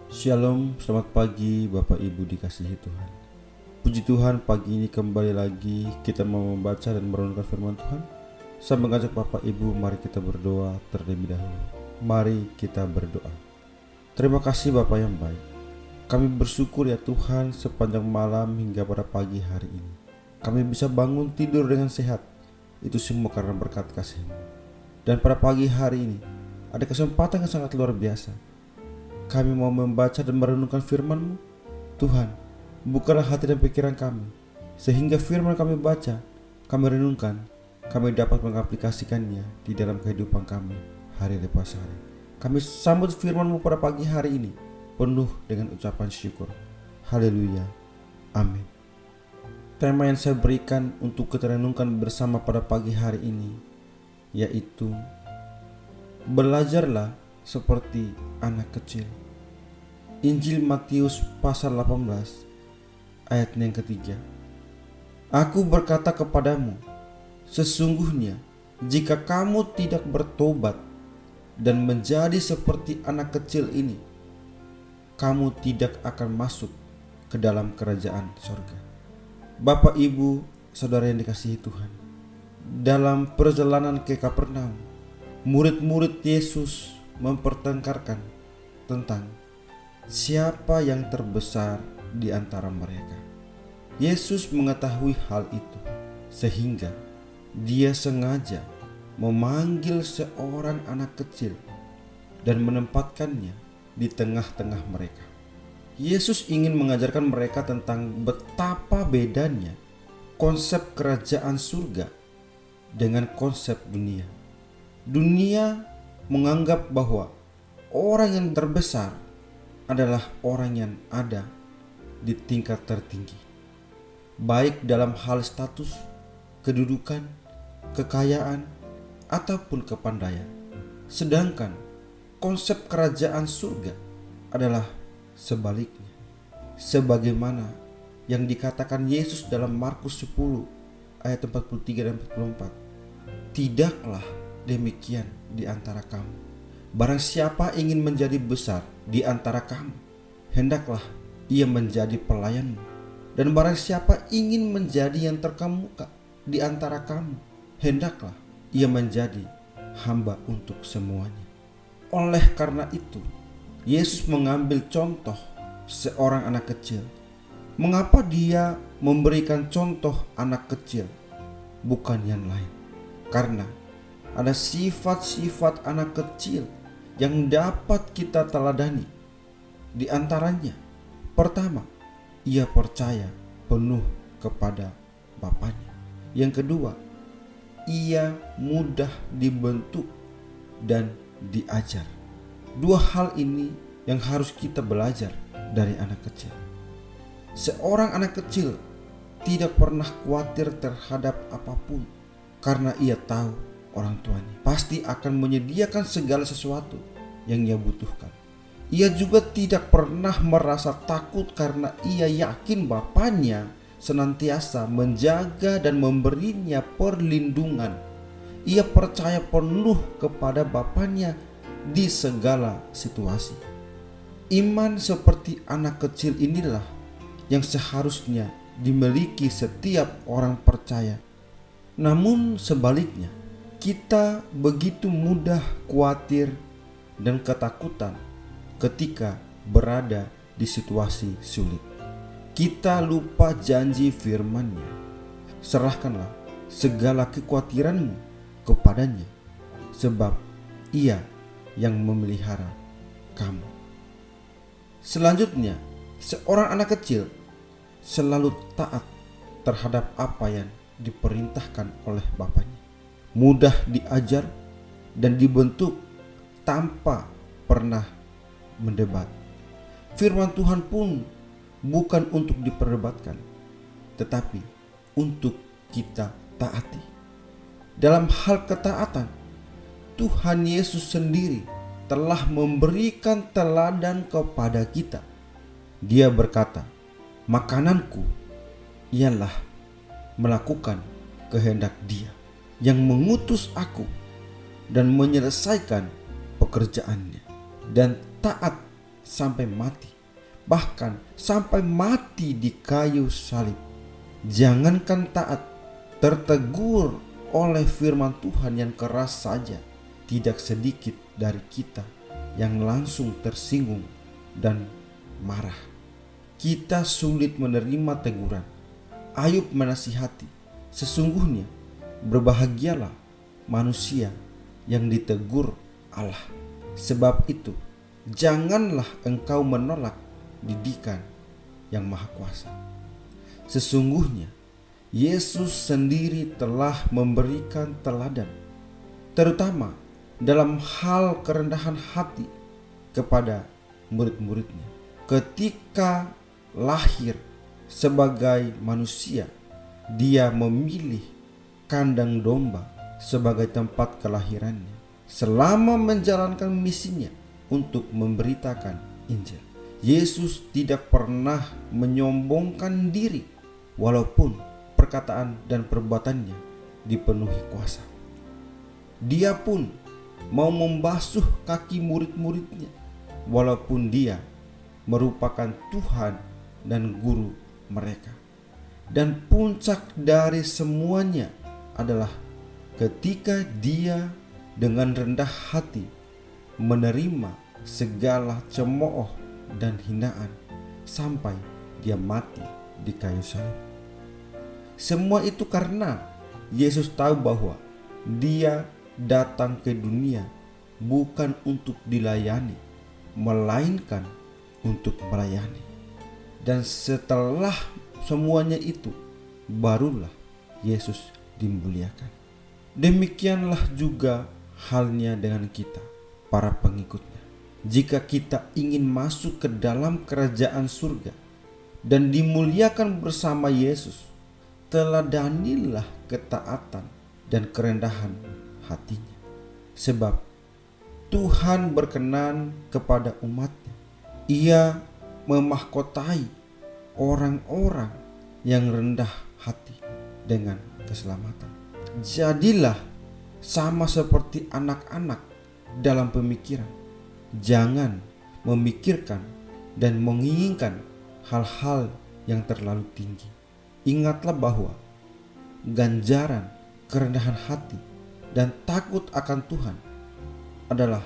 Shalom, selamat pagi Bapak Ibu dikasihi Tuhan. Puji Tuhan, pagi ini kembali lagi kita mau membaca dan merenungkan firman Tuhan. Saya mengajak Bapak Ibu, mari kita berdoa terlebih dahulu. Mari kita berdoa. Terima kasih Bapak yang baik. Kami bersyukur ya Tuhan, sepanjang malam hingga pada pagi hari ini kami bisa bangun tidur dengan sehat. Itu semua karena berkat kasih-Mu. Dan pada pagi hari ini ada kesempatan yang sangat luar biasa. Kami mau membaca dan merenungkan firman-Mu. Tuhan, bukalah hati dan pikiran kami, sehingga firman kami baca, kami renungkan, kami dapat mengaplikasikannya di dalam kehidupan kami hari lepas hari. Kami sambut firman-Mu pada pagi hari ini penuh dengan ucapan syukur. Haleluya. Amin. Tema yang saya berikan untuk kita renungkan bersama pada pagi hari ini yaitu belajarlah seperti anak kecil. Injil Matius pasal 18 ayat yang ketiga. Aku berkata kepadamu, sesungguhnya jika kamu tidak bertobat dan menjadi seperti anak kecil ini, kamu tidak akan masuk ke dalam kerajaan sorga. Bapak, Ibu, saudara yang dikasihi Tuhan, dalam perjalanan ke Kapernaum, murid-murid Yesus mempertengkarkan tentang siapa yang terbesar di antara mereka. Yesus mengetahui hal itu, sehingga Dia sengaja memanggil seorang anak kecil dan menempatkannya di tengah-tengah mereka. Yesus ingin mengajarkan mereka tentang betapa bedanya konsep kerajaan surga dengan konsep dunia. Dunia menganggap bahwa orang yang terbesar adalah orang yang ada di tingkat tertinggi, baik dalam hal status, kedudukan, kekayaan, ataupun kepandaian. Sedangkan konsep kerajaan surga adalah sebaliknya, sebagaimana yang dikatakan Yesus dalam Markus 10 ayat 43 dan 44. Tidaklah demikian di antara kamu. Barang siapa ingin menjadi besar di antara kamu, hendaklah ia menjadi pelayanmu. Dan barang siapa ingin menjadi yang terkemuka di antara kamu, hendaklah ia menjadi hamba untuk semuanya. Oleh karena itu, Yesus mengambil contoh seorang anak kecil. Mengapa Dia memberikan contoh anak kecil, bukan yang lain? Karena ada sifat-sifat anak kecil yang dapat kita teladani. Di antaranya, pertama, ia percaya penuh kepada Bapaknya. Yang kedua, ia mudah dibentuk dan diajar. Dua hal ini yang harus kita belajar dari anak kecil. Seorang anak kecil tidak pernah khawatir terhadap apapun, karena ia tahu orang tuanya pasti akan menyediakan segala sesuatu yang ia butuhkan. Ia juga tidak pernah merasa takut karena ia yakin bapaknya senantiasa menjaga dan memberinya perlindungan. Ia percaya penuh kepada bapaknya di segala situasi. Iman seperti anak kecil inilah yang seharusnya dimiliki setiap orang percaya. Namun sebaliknya, kita begitu mudah khawatir dan ketakutan ketika berada di situasi sulit. Kita lupa janji firman-Nya. Serahkanlah segala kekhawatiranmu kepadanya, sebab Ia yang memelihara kamu. Selanjutnya, seorang anak kecil selalu taat terhadap apa yang diperintahkan oleh bapaknya. Mudah diajar dan dibentuk tanpa pernah mendebat. Firman Tuhan pun bukan untuk diperdebatkan, tetapi untuk kita taati. Dalam hal ketaatan, Tuhan Yesus sendiri telah memberikan teladan kepada kita. Dia berkata, makananku ialah melakukan kehendak Dia yang mengutus aku dan menyelesaikan pekerjaannya, dan taat sampai mati, bahkan sampai mati di kayu salib. Jangankan taat, tertegur oleh firman Tuhan yang keras saja, tidak sedikit dari kita yang langsung tersinggung dan marah. Kita sulit menerima teguran. Ayub menasihati, sesungguhnya berbahagialah manusia yang ditegur Allah. Sebab itu, janganlah engkau menolak didikan yang Maha Kuasa. Sesungguhnya Yesus sendiri telah memberikan teladan, terutama dalam hal kerendahan hati kepada murid-muridnya. Ketika lahir sebagai manusia, dia memilih kandang domba sebagai tempat kelahirannya selama menjalankan misinya untuk memberitakan Injil. Yesus tidak pernah menyombongkan diri walaupun perkataan dan perbuatannya dipenuhi kuasa. Dia pun mau membasuh kaki murid-muridnya walaupun dia merupakan Tuhan dan guru mereka. Dan puncak dari semuanya adalah ketika dia dengan rendah hati menerima segala cemooh dan hinaan sampai dia mati di kayu salib. Semua itu karena Yesus tahu bahwa dia datang ke dunia bukan untuk dilayani, melainkan untuk melayani. Dan setelah semuanya itu, barulah Yesus dimuliakan. Demikianlah juga halnya dengan kita, para pengikutnya. Jika kita ingin masuk ke dalam kerajaan surga dan dimuliakan bersama Yesus, teladanilah ketaatan dan kerendahan hatinya. Sebab Tuhan berkenan kepada umatnya. Ia memahkotai orang-orang yang rendah hati dengan keselamatan. Jadilah sama seperti anak-anak dalam pemikiran. Jangan memikirkan dan menginginkan hal-hal yang terlalu tinggi. Ingatlah bahwa ganjaran kerendahan hati dan takut akan Tuhan adalah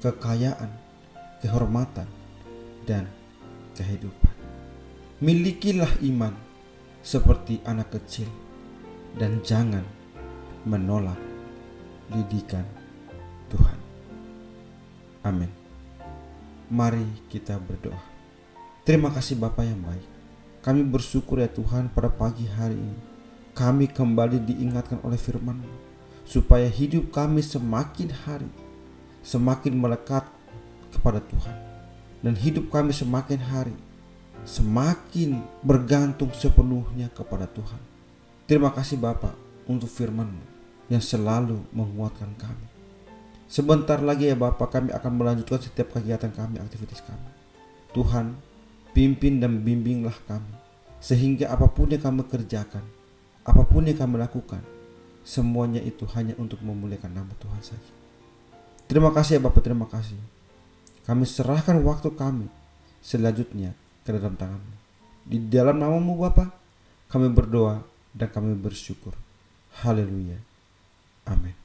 kekayaan, kehormatan, dan kehidupan. Milikilah iman seperti anak kecil dan jangan menolak didikan Tuhan. Amin. Mari kita berdoa. Terima kasih Bapa yang baik. Kami bersyukur ya Tuhan, pada pagi hari ini kami kembali diingatkan oleh firman-Mu supaya hidup kami semakin hari semakin melekat kepada Tuhan, dan hidup kami semakin hari semakin bergantung sepenuhnya kepada Tuhan. Terima kasih Bapa untuk firman-Mu yang selalu menguatkan kami. Sebentar lagi ya Bapa, kami akan melanjutkan setiap kegiatan kami, aktivitas kami. Tuhan, pimpin dan bimbinglah kami, sehingga apapun yang kami kerjakan, apapun yang kami lakukan, semuanya itu hanya untuk memuliakan nama Tuhan saja. Terima kasih ya Bapa, terima kasih. Kami serahkan waktu kami selanjutnya ke dalam tangan-Mu. Di dalam nama-Mu Bapa, kami berdoa dan kami bersyukur. Haleluya. Amin.